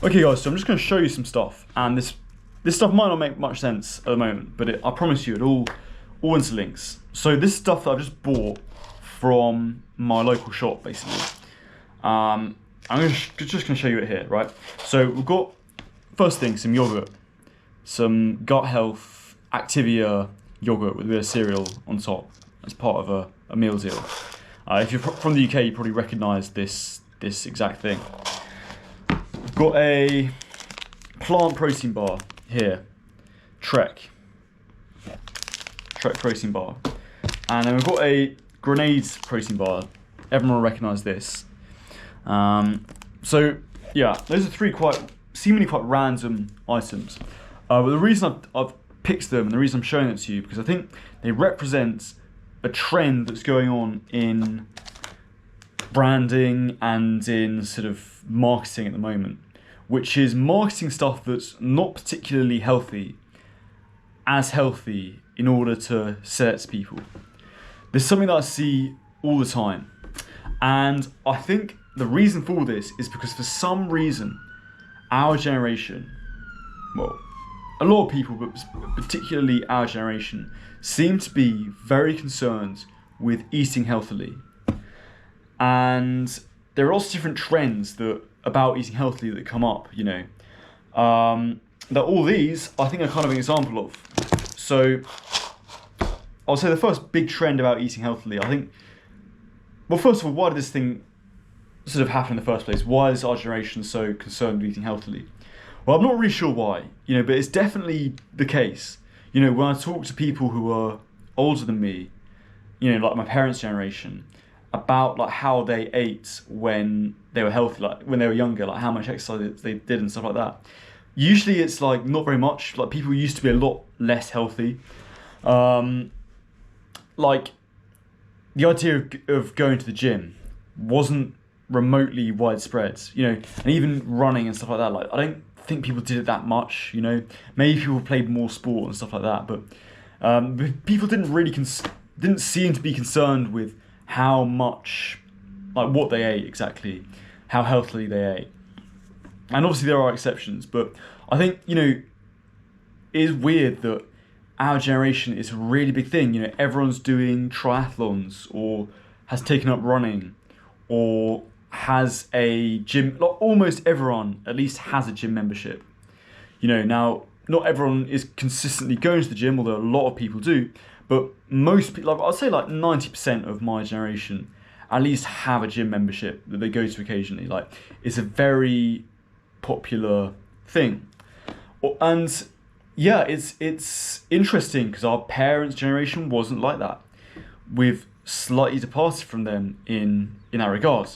Okay guys, so I'm just going to show you some stuff, and this stuff might not make much sense at the moment, but I promise you it all interlinks. So this stuff that I've just bought from my local shop, basically. I'm just going to show you it here, right? So we've got, first thing, some yogurt, some gut health Activia yogurt with a bit of cereal on top as part of a meal deal. If you're from the UK, you probably recognise this exact thing. We've got a plant protein bar here, Trek protein bar, and then we've got a grenade protein bar. Everyone will recognise this. So yeah, those are three seemingly quite random items. But the reason I've picked them and the reason I'm showing it to you, because I think they represent a trend that's going on in branding and in sort of marketing at the moment, which is marketing stuff that's not particularly healthy as healthy in order to sell it to people. There's something that I see all the time, and I think the reason for this is because for some reason our generation, well, a lot of people, but particularly our generation, seem to be very concerned with eating healthily. And there are also different trends about eating healthily that come up, you know. That all these, I think, are kind of an example of. So, I'll say the first big trend about eating healthily, I think, well, first of all, why did this thing sort of happen in the first place? Why is our generation so concerned with eating healthily? Well, I'm not really sure why, you know, but it's definitely the case. You know, when I talk to people who are older than me, you know, like my parents' generation, about like how they ate when they were healthy, like when they were younger, like how much exercise they did and stuff like that. Usually it's like not very much. Like people used to be a lot less healthy. Like the idea of going to the gym wasn't remotely widespread, you know, and even running and stuff like that. Like I don't think people did it that much, you know. Maybe people played more sport and stuff like that, but people didn't really didn't seem to be concerned with how much, like what they ate exactly, how healthily they ate. And obviously there are exceptions, but I think, you know, it is weird that our generation is a really big thing. You know, everyone's doing triathlons or has taken up running or has a gym. Like almost everyone at least has a gym membership. You know, now not everyone is consistently going to the gym, although a lot of people do. But most people, like I'd say, like 90% of my generation, at least have a gym membership that they go to occasionally. Like it's a very popular thing, and yeah, it's interesting because our parents' generation wasn't like that. We've slightly departed from them in that regard.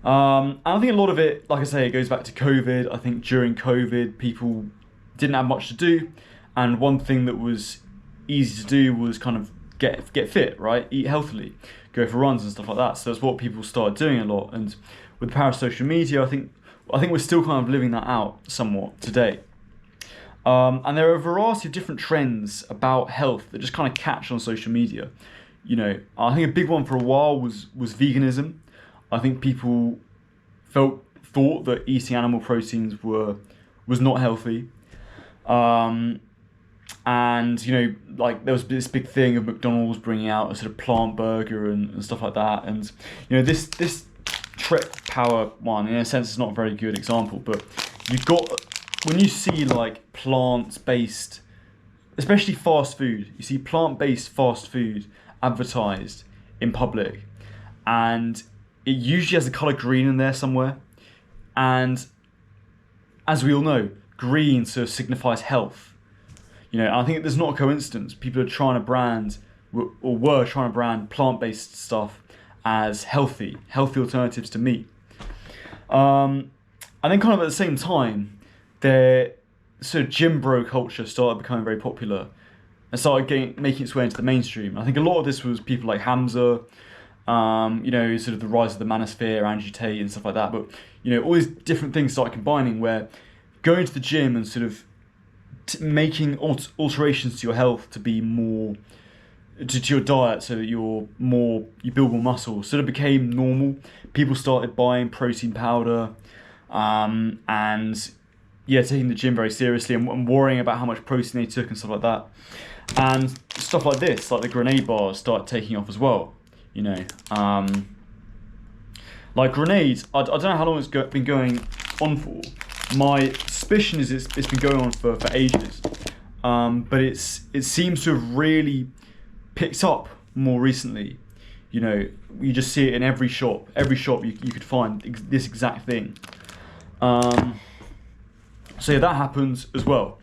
And I think a lot of it, like I say, it goes back to COVID. I think during COVID, people didn't have much to do, and one thing that was easy to do was kind of get fit, right? Eat healthily, go for runs and stuff like that. So that's what people started doing a lot. And with the power of social media, I think we're still kind of living that out somewhat today. And there are a variety of different trends about health that just kind of catch on social media. You know, I think a big one for a while was veganism. I think people thought that eating animal proteins was not healthy. And, you know, like there was this big thing of McDonald's bringing out a sort of plant burger and stuff like that. And, you know, this Trek Power one, in a sense, is not a very good example, but you've got, when you see like plant-based, especially fast food, you see plant-based fast food advertised in public, and it usually has the colour green in there somewhere. And as we all know, green sort of signifies health. You know, and I think there's not a coincidence. People are trying to brand, or were trying to brand plant-based stuff as healthy alternatives to meat. And then kind of at the same time, their sort of gym bro culture started becoming very popular and started making its way into the mainstream. I think a lot of this was people like Hamza, you know, sort of the rise of the manosphere, Andrew Tate and stuff like that. But, you know, all these different things started combining where going to the gym and sort of making alterations to your health to be more to your diet so that you build more muscle sort of became normal. People started buying protein powder, and yeah, taking the gym very seriously and worrying about how much protein they took and stuff like that. And stuff like this, like the grenade bars, start taking off as well. You know, like grenades. I don't know how long it's been going on for. My suspicion is it's been going on for ages, but it seems to have really picked up more recently. You know, you just see it in every shop. Every shop you could find this exact thing. So yeah, that happens as well.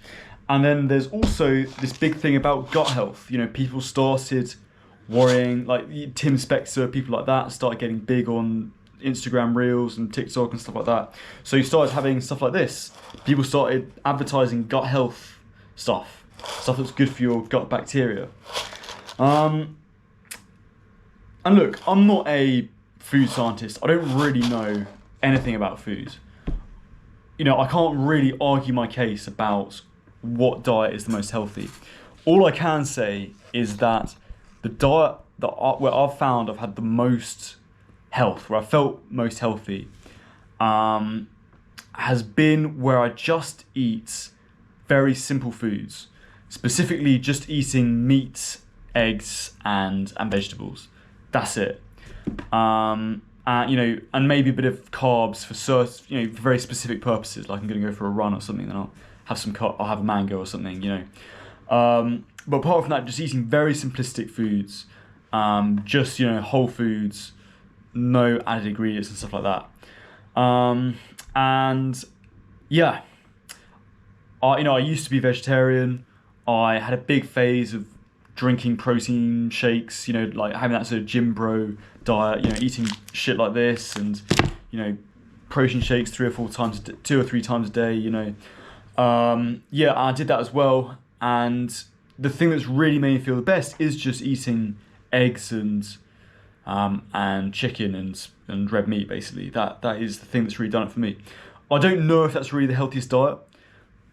And then there's also this big thing about gut health. You know, people started worrying, like Tim Spector, people like that started getting big on Instagram Reels and TikTok and stuff like that. So you started having stuff like this. People started advertising gut health stuff that's good for your gut bacteria. And look, I'm not a food scientist. I don't really know anything about food. You know, I can't really argue my case about what diet is the most healthy. All I can say is that the diet where I've found I've had the most health, where I felt most healthy, has been where I just eat very simple foods, specifically just eating meat, eggs, and vegetables. That's it. You know, and maybe a bit of carbs for certain, you know, for very specific purposes. Like I'm going to go for a run or something, then I'll have some I'll have a mango or something, you know. But apart from that, just eating very simplistic foods, just, you know, whole foods, no added ingredients and stuff like that. And yeah, you know, I used to be vegetarian. I had a big phase of drinking protein shakes, you know, like having that sort of gym bro diet, you know, eating shit like this and, you know, protein shakes 2 or 3 times a day, you know. Yeah, I did that as well. And the thing that's really made me feel the best is just eating eggs and chicken and red meat, basically. That is the thing that's really done it for me. I don't know if that's really the healthiest diet.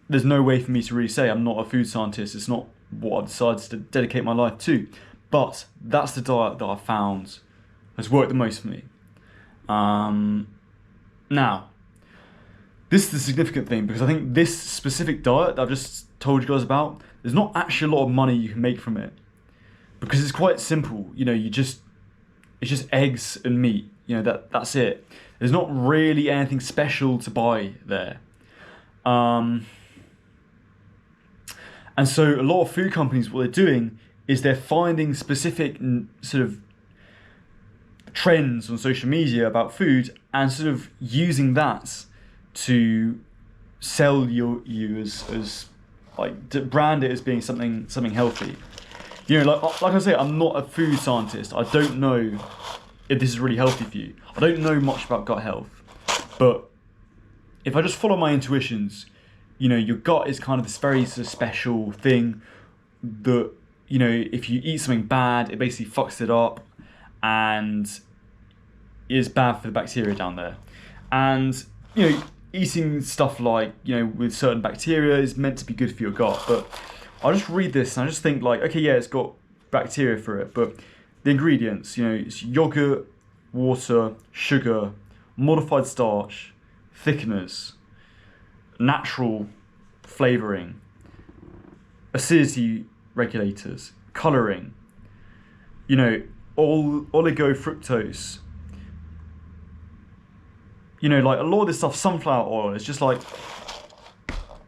There's no way for me to really say. I'm not a food scientist. It's not what I've decided to dedicate my life to. But that's the diet that I found has worked the most for me. Now, this is the significant thing, because I think this specific diet that I've just told you guys about, there's not actually a lot of money you can make from it. Because it's quite simple. You know, it's just eggs and meat. You know, that's it. There's not really anything special to buy there. And so a lot of food companies, what they're doing is they're finding specific sort of trends on social media about food and sort of using that to sell you as like, to brand it as being something healthy. You know, like I say, I'm not a food scientist. I don't know if this is really healthy for you. I don't know much about gut health, but if I just follow my intuitions, you know, your gut is kind of this very sort of special thing that, you know, if you eat something bad, it basically fucks it up and is bad for the bacteria down there. And, you know, eating stuff like, you know, with certain bacteria is meant to be good for your gut. But I just read this and I just think like, okay, yeah, it's got bacteria for it, but the ingredients, you know, it's yogurt, water, sugar, modified starch, thickeners, natural flavouring, acidity regulators, colouring, you know, oligofructose. You know, like a lot of this stuff, sunflower oil, it's just like,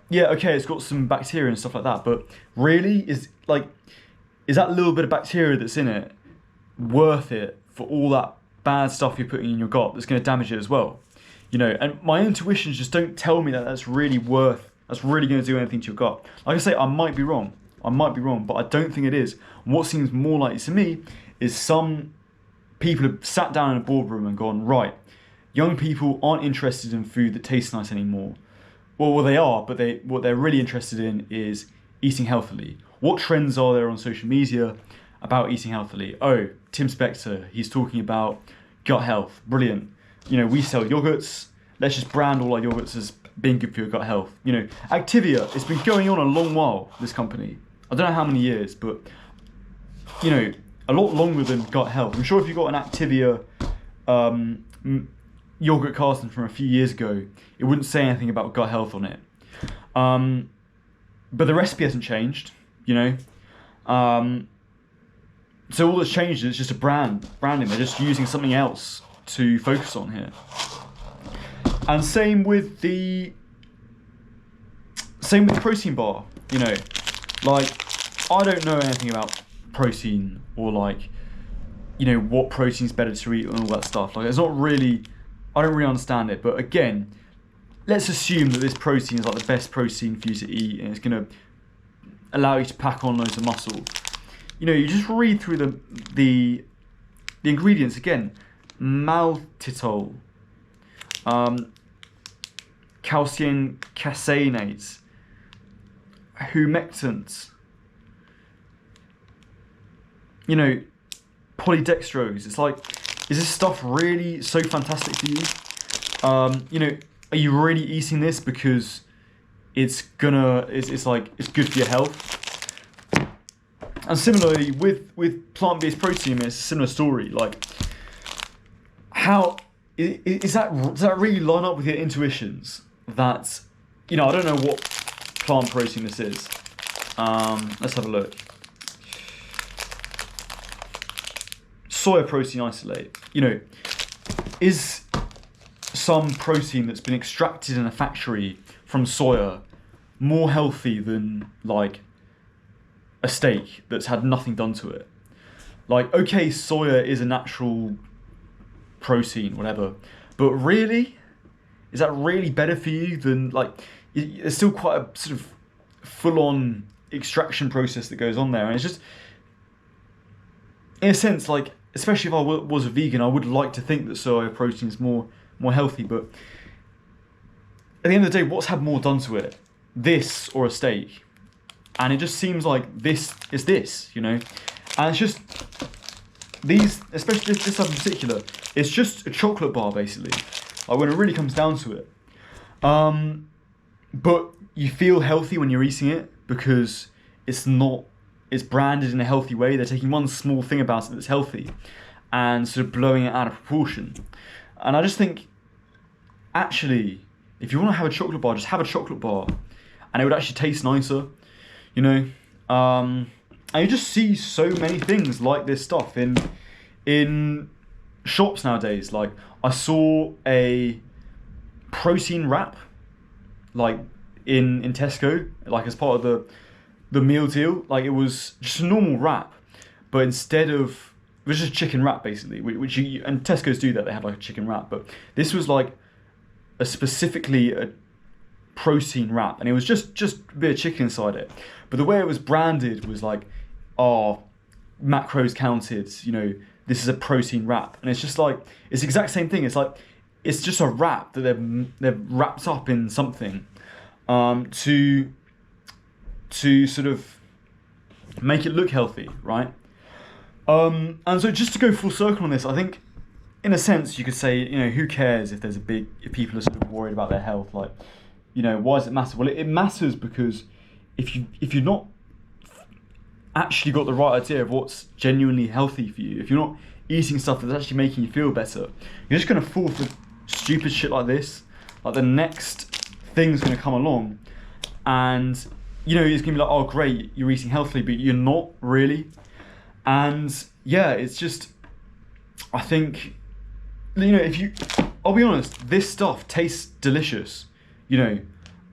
yeah, okay, it's got some bacteria and stuff like that, but really, is that little bit of bacteria that's in it worth it for all that bad stuff you're putting in your gut that's going to damage it as well? You know, and my intuitions just don't tell me that that's really going to do anything to your gut. Like I say, I might be wrong, but I don't think it is. And what seems more likely to me is some people have sat down in a boardroom and gone, right, young people aren't interested in food that tastes nice anymore. Well, they are, but what they're really interested in is eating healthily. What trends are there on social media about eating healthily? Oh, Tim Spector, he's talking about gut health. Brilliant. You know, we sell yogurts. Let's just brand all our yogurts as being good for your gut health. You know, Activia, it's been going on a long while, this company. I don't know how many years, but, you know, a lot longer than gut health. I'm sure if you got an Activia, yogurt carton from a few years ago, it wouldn't say anything about gut health on it. But the recipe hasn't changed, you know. So all that's changed is just a branding. They're just using something else to focus on here. And same with the protein bar, you know. Like, I don't know anything about protein or like, you know, what protein's better to eat and all that stuff. Like, it's not really, I don't really understand it. But again, let's assume that this protein is like the best protein for you to eat and it's going to allow you to pack on loads of muscle. You know, you just read through the ingredients again. Maltitol, calcium caseinate, humectants, you know, polydextrose. It's like, is this stuff really so fantastic for you? You know, are you really eating this because it's good for your health? And similarly with plant-based protein, it's a similar story. Like, how does that really line up with your intuitions? That, you know, I don't know what plant protein this is. Let's have a look. Soya protein isolate. You know, is some protein that's been extracted in a factory from soya more healthy than like a steak that's had nothing done to it? Like, okay, soya is a natural protein, whatever, but really, is that really better for you than, like, there's still quite a sort of full-on extraction process that goes on there, and it's just, in a sense, like, especially if I was a vegan, I would like to think that soya protein is more healthy, but at the end of the day, what's had more done to it? This or a steak? And it just seems like this is this, you know? And it's just, these, especially this stuff in particular, it's just a chocolate bar, basically. Like, when it really comes down to it. But you feel healthy when you're eating it because it's branded in a healthy way. They're taking one small thing about it that's healthy and sort of blowing it out of proportion. And I just think, actually, if you want to have a chocolate bar, just have a chocolate bar. And it would actually taste nicer. You know, and you just see so many things like this stuff in shops nowadays. Like, I saw a protein wrap, like in Tesco, like as part of the meal deal. Like, it was just a normal wrap, but instead of, it was just chicken wrap basically, which you, and Tesco's do that, they have like a chicken wrap, but this was like specifically a protein wrap, and it was just a bit of chicken inside it, but the way it was branded was like, oh, macros counted, you know, this is a protein wrap, and it's just like, it's the exact same thing. It's like, it's just a wrap that they've wrapped up in something to sort of make it look healthy, right? And so just to go full circle on this, I think in a sense you could say, you know, who cares if people are sort of worried about their health? Like, you know, why does it matter? Well, it matters because if you're not actually got the right idea of what's genuinely healthy for you, if you're not eating stuff that's actually making you feel better, you're just going to fall for stupid shit like this. Like, the next thing's going to come along and, you know, it's going to be like, oh great, you're eating healthily, but you're not really. And yeah, it's just, I think, you know, I'll be honest, this stuff tastes delicious. You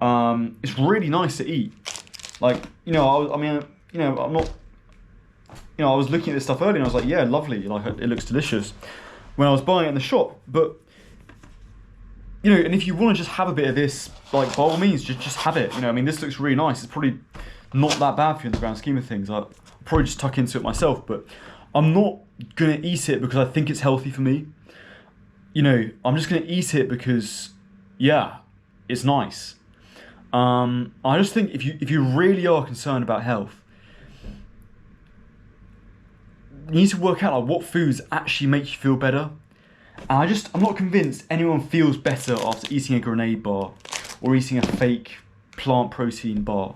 know, it's really nice to eat. Like, you know, I was looking at this stuff earlier and I was like, yeah, lovely. Like, it looks delicious when I was buying it in the shop. But, you know, and if you want to just have a bit of this, like, by all means, just have it. You know, I mean, this looks really nice. It's probably not that bad for you in the grand scheme of things. I'll probably just tuck into it myself, but I'm not going to eat it because I think it's healthy for me. You know, I'm just going to eat it because, yeah, it's nice. I just think if you really are concerned about health, you need to work out, like, what foods actually make you feel better. And I'm not convinced anyone feels better after eating a grenade bar or eating a fake plant protein bar.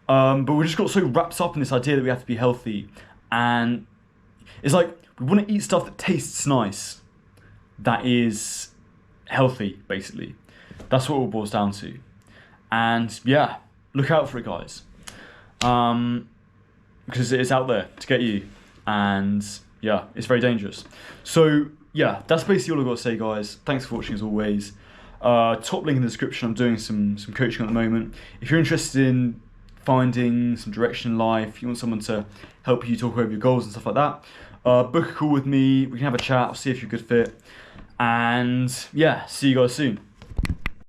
But we just got so wrapped up in this idea that we have to be healthy, and it's like we want to eat stuff that tastes nice, that is healthy, basically. That's what it all boils down to. And yeah, look out for it, guys. Because it's out there to get you. And yeah, it's very dangerous. So yeah, that's basically all I've got to say, guys. Thanks for watching as always. Top link in the description. I'm doing some coaching at the moment. If you're interested in finding some direction in life, you want someone to help you talk over your goals and stuff like that, book a call with me. We can have a chat. I'll see if you're a good fit. And yeah, see you guys soon.